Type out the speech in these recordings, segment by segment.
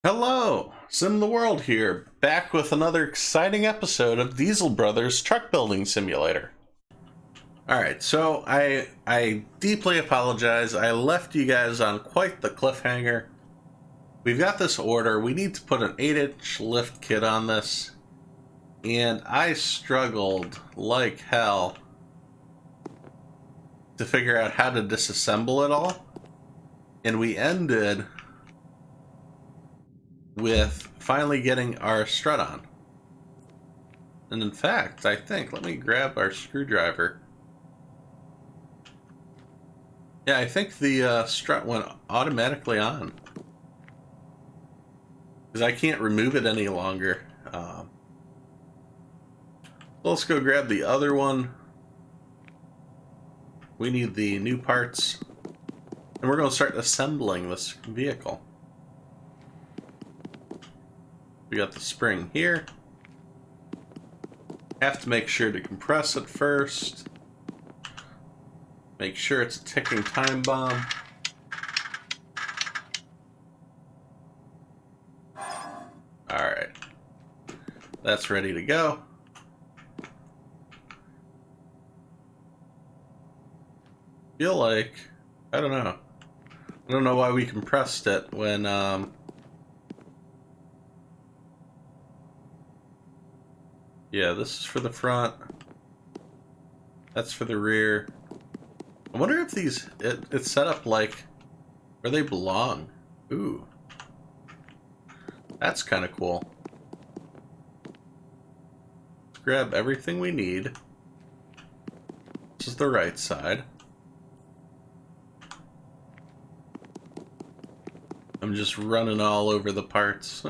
Hello, SimTheWorld here, back with another exciting episode of Diesel Brothers Truck Building Simulator. Alright, so I deeply apologize. I left you guys on quite the cliffhanger. We've got this order. We need to put an 8-inch lift kit on this. And I struggled like hell to figure out how to disassemble it all. And we ended with finally getting our strut on. And in fact, I think, let me grab our screwdriver. Yeah, I think the strut went automatically on. Because I can't remove it any longer. Let's go grab the other one. We need the new parts. And we're going to start assembling this vehicle. We got the spring here. Have to make sure to compress it first. Make sure it's a ticking time bomb. Alright. That's ready to go. Feel like, I don't know. I don't know why we compressed it when, yeah, this is for the front. That's for the rear. I wonder if these, it's set up like where they belong. Ooh. That's kind of cool. Let's grab everything we need. This is the right side. I'm just running all over the parts.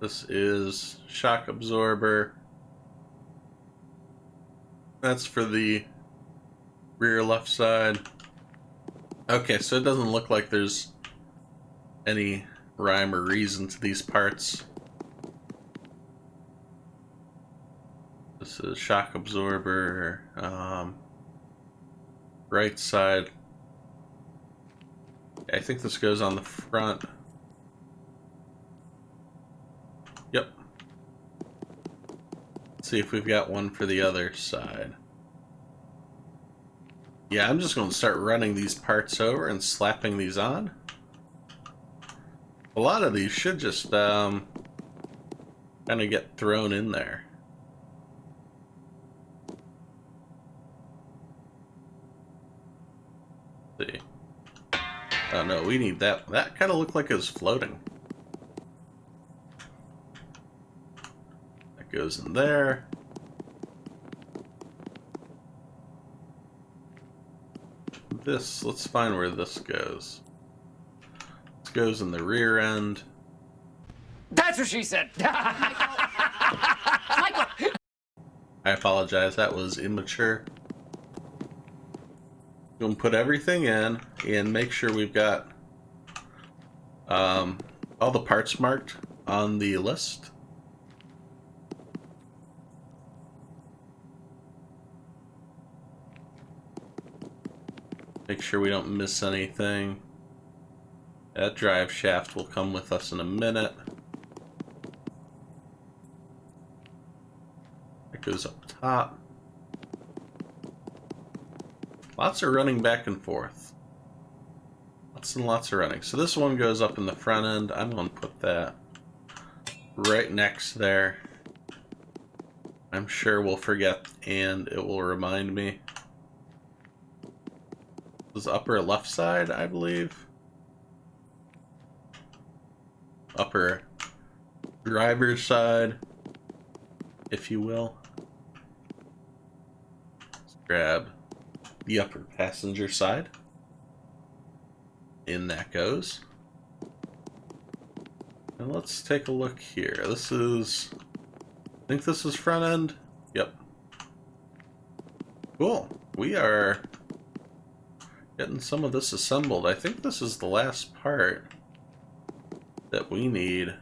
This is shock absorber. That's for the rear left side. Okay, so it doesn't look like there's any rhyme or reason to these parts. This is shock absorber. Right side. I think this goes on the front. Yep. Let's see if we've got one for the other side. Yeah, I'm just going to start running these parts over and slapping these on. A lot of these should just kind of get thrown in there. Let's see. Oh no, we need that. That kind of looked like it was floating. That goes in there. This, let's find where this goes. This goes in the rear end. That's what she said. Michael. I apologize, that was immature. We're going to put everything in and make sure we've got all the parts marked on the list. Make sure we don't miss anything. That drive shaft will come with us in a minute. That goes up top. Lots of running back and forth. Lots and lots of running. So this one goes up in the front end. I'm going to put that right next there. I'm sure we'll forget and it will remind me. This is upper left side, I believe. Upper driver's side, if you will. Let's grab the upper passenger side. In that goes. And let's take a look here. This is, I think this is front end. Yep. Cool. We are getting some of this assembled. I think this is the last part that we need.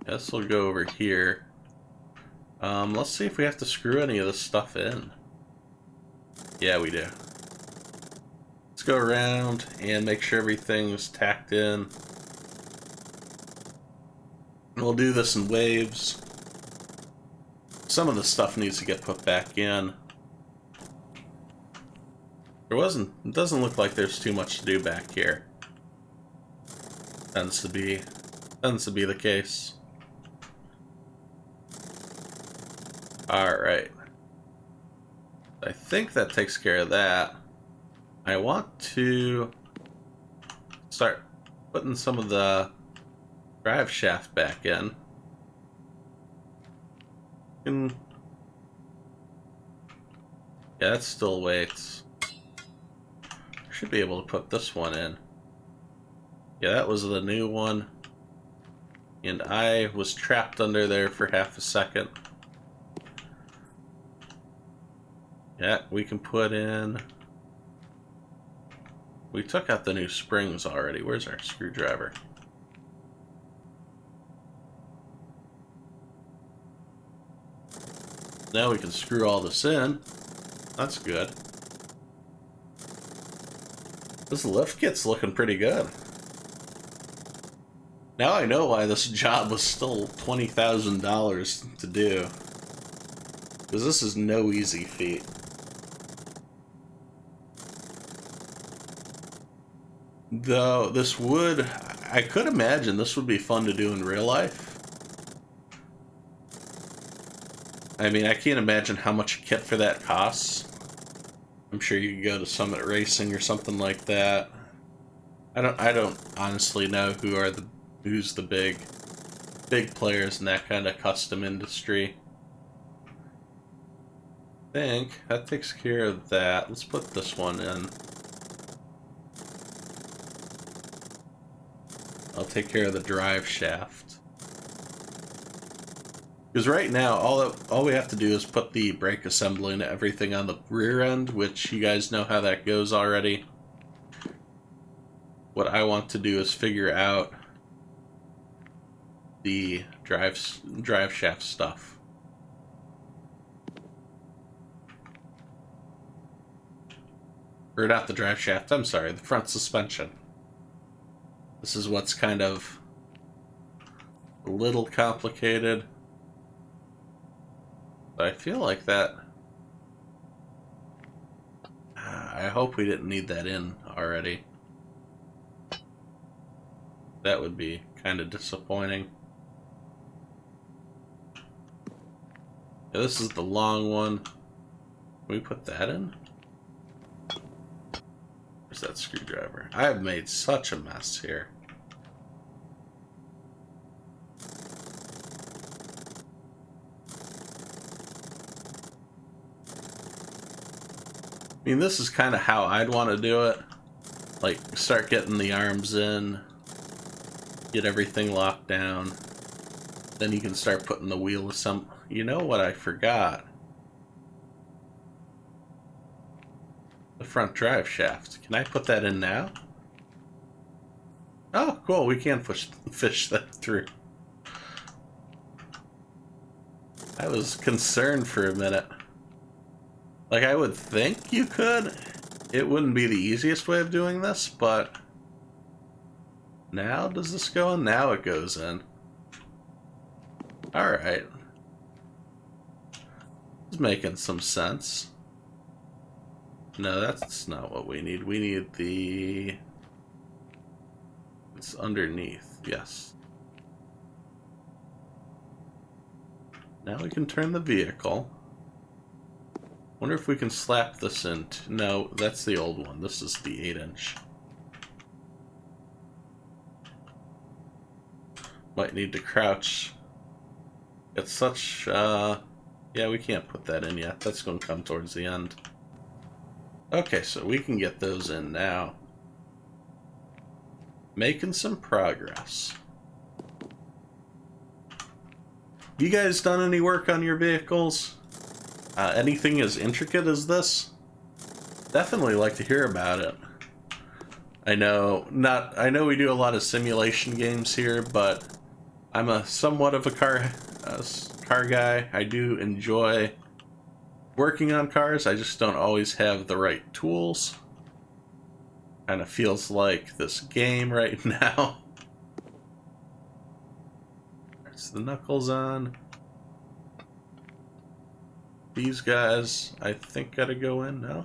This will go over here. Let's see if we have to screw any of this stuff in. Yeah, we do. Let's go around and make sure everything's tacked in. And we'll do this in waves. Some of the stuff needs to get put back in. It doesn't look like there's too much to do back here. Tends to be the case. Alright. I think that takes care of that. I want to start putting some of the drive shaft back in. Yeah, that still waits. Should be able to put this one in. Yeah, that was the new one. And I was trapped under there for half a second. Yeah, we can put in... We took out the new springs already. Where's our screwdriver? Now we can screw all this in. That's good. This lift kit's looking pretty good. Now I know why this job was still $20,000 to do. Because this is no easy feat. Though this would... I could imagine this would be fun to do in real life. I mean, I can't imagine how much a kit for that costs. I'm sure you could go to Summit Racing or something like that. I don't honestly know who's the big players in that kind of custom industry. I think that takes care of that. Let's put this one in. I'll take care of the drive shaft. Because right now, all we have to do is put the brake assembly and everything on the rear end, which you guys know how that goes already. What I want to do is figure out the drive shaft stuff. Or not the drive shaft, I'm sorry, the front suspension. This is what's kind of a little complicated. I feel like that... I hope we didn't need that in already. That would be kind of disappointing. Yeah, this is the long one. Can we put that in? Where's that screwdriver? I have made such a mess here. I mean, this is kind of how I'd want to do it. Like, start getting the arms in, get everything locked down, then you can start putting the wheel assembly. You know what I forgot? The front drive shaft. Can I put that in now? Oh, cool. We can fish that through. I was concerned for a minute. Like, I would think you could. It wouldn't be the easiest way of doing this, but... Now does this go in? Now it goes in. Alright. It's making some sense. No, that's not what we need. We need the... It's underneath, yes. Now we can turn the vehicle. Wonder if we can slap this in. No, that's the old one. This is the 8-inch. Might need to crouch. It's such, yeah, we can't put that in yet. That's going to come towards the end. Okay, so we can get those in now. Making some progress. You guys done any work on your vehicles? Anything as intricate as this? Definitely like to hear about it. I know we do a lot of simulation games here, but I'm somewhat of a car guy. I do enjoy working on cars. I just don't always have the right tools. Kind of feels like this game right now. There's the knuckles on. These guys, I think, gotta go in now.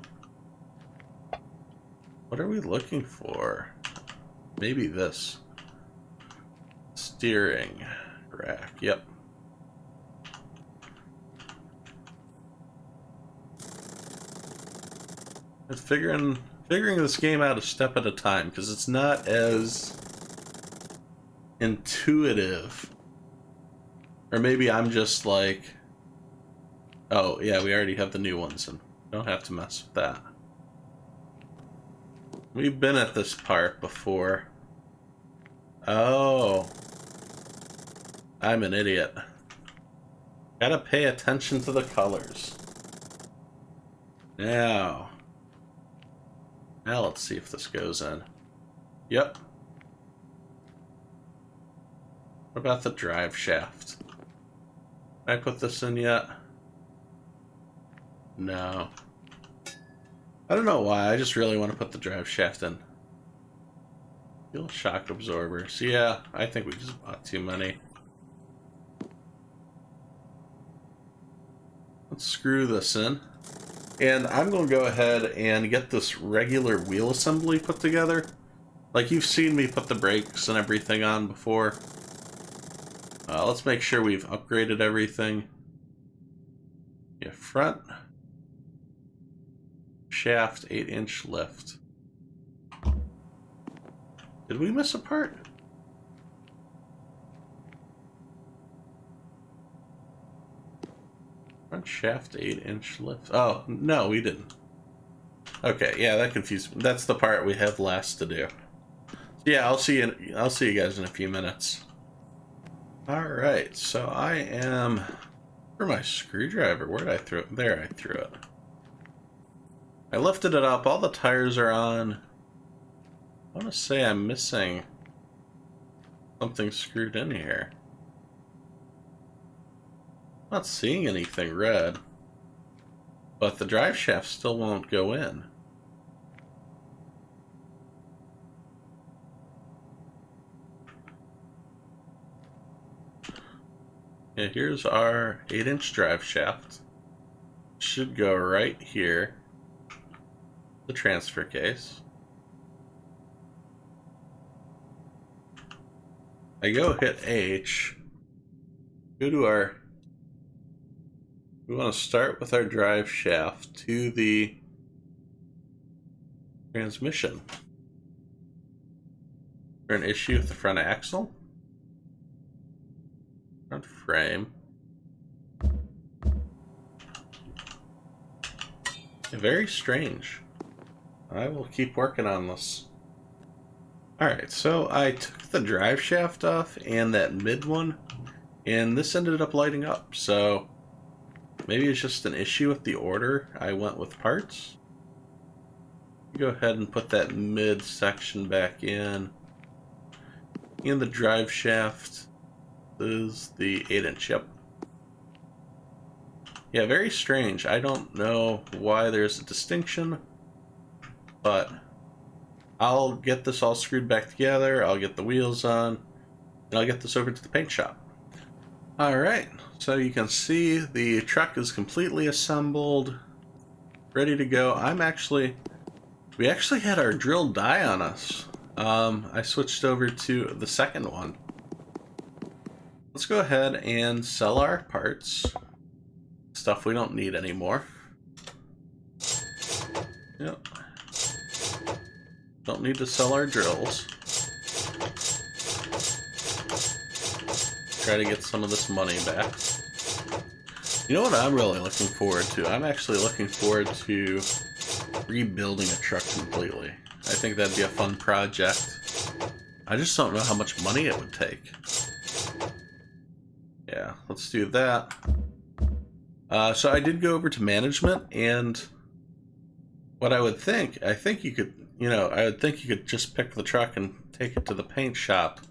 What are we looking for? Maybe this. Steering rack, yep. It's figuring this game out a step at a time, because it's not as intuitive. Or maybe I'm just like, oh yeah, we already have the new ones and don't have to mess with that. We've been at this part before. Oh. I'm an idiot. Gotta pay attention to the colors. Now let's see if this goes in. Yep. What about the drive shaft? Did I put this in yet? No. I don't know why, I just really want to put the drive shaft in. Fuel shock absorbers. Yeah, I think we just bought too many. Let's screw this in. And I'm going to go ahead and get this regular wheel assembly put together. Like you've seen me put the brakes and everything on before. Let's make sure we've upgraded everything. Yeah, front. Shaft, 8-inch lift. Did we miss a part? Front shaft, 8-inch lift. Oh, no, we didn't. Okay, yeah, that confused me. That's the part we have last to do. Yeah, I'll see you guys in a few minutes. Alright, so I am... For my screwdriver, where did I throw it? There, I threw it. I lifted it up, all the tires are on. I want to say I'm missing something screwed in here. Not seeing anything red, but the drive shaft still won't go in. Yeah, here's our 8-inch drive shaft. Should go right here. The transfer case. I go hit H. Go to our... We want to start with our drive shaft to the transmission. Is there an issue with the front axle? Front frame. Very strange. I will keep working on this. Alright, so I took the drive shaft off and that mid one, and this ended up lighting up, so maybe it's just an issue with the order I went with parts. Go ahead and put that mid section back in. And the drive shaft is the 8-inch, yep. Yeah, very strange. I don't know why there's a distinction, but I'll get this all screwed back together, I'll get the wheels on, and I'll get this over to the paint shop. Alright, so you can see the truck is completely assembled, ready to go. We actually had our drill die on us. I switched over to the second one. Let's go ahead and sell our parts. Stuff we don't need anymore. Yep. Don't need to sell our drills. Try to get some of this money back. You know what I'm really looking forward to? I'm actually looking forward to rebuilding a truck completely. I think that'd be a fun project. I just don't know how much money it would take. Yeah, let's do that. So I did go over to management, and what I would think, I think you could, I would think you could just pick the truck and take it to the paint shop.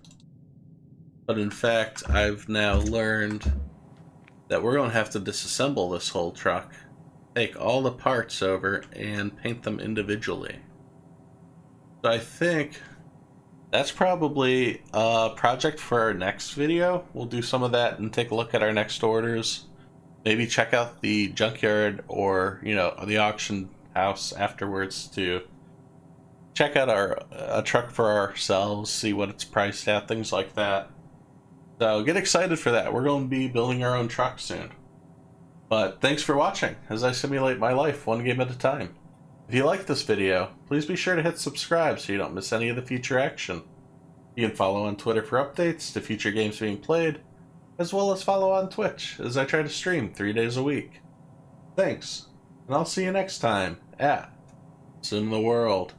But in fact, I've now learned that we're going to have to disassemble this whole truck, take all the parts over, and paint them individually. So I think that's probably a project for our next video. We'll do some of that and take a look at our next orders. Maybe check out the junkyard or, you know, the auction house afterwards to check out a truck for ourselves, see what it's priced at, things like that. So get excited for that. We're going to be building our own truck soon. But thanks for watching as I simulate my life one game at a time. If you like this video, please be sure to hit subscribe so you don't miss any of the future action. You can follow on Twitter for updates to future games being played, as well as follow on Twitch as I try to stream 3 days a week. Thanks, and I'll see you next time at SimTheWorld.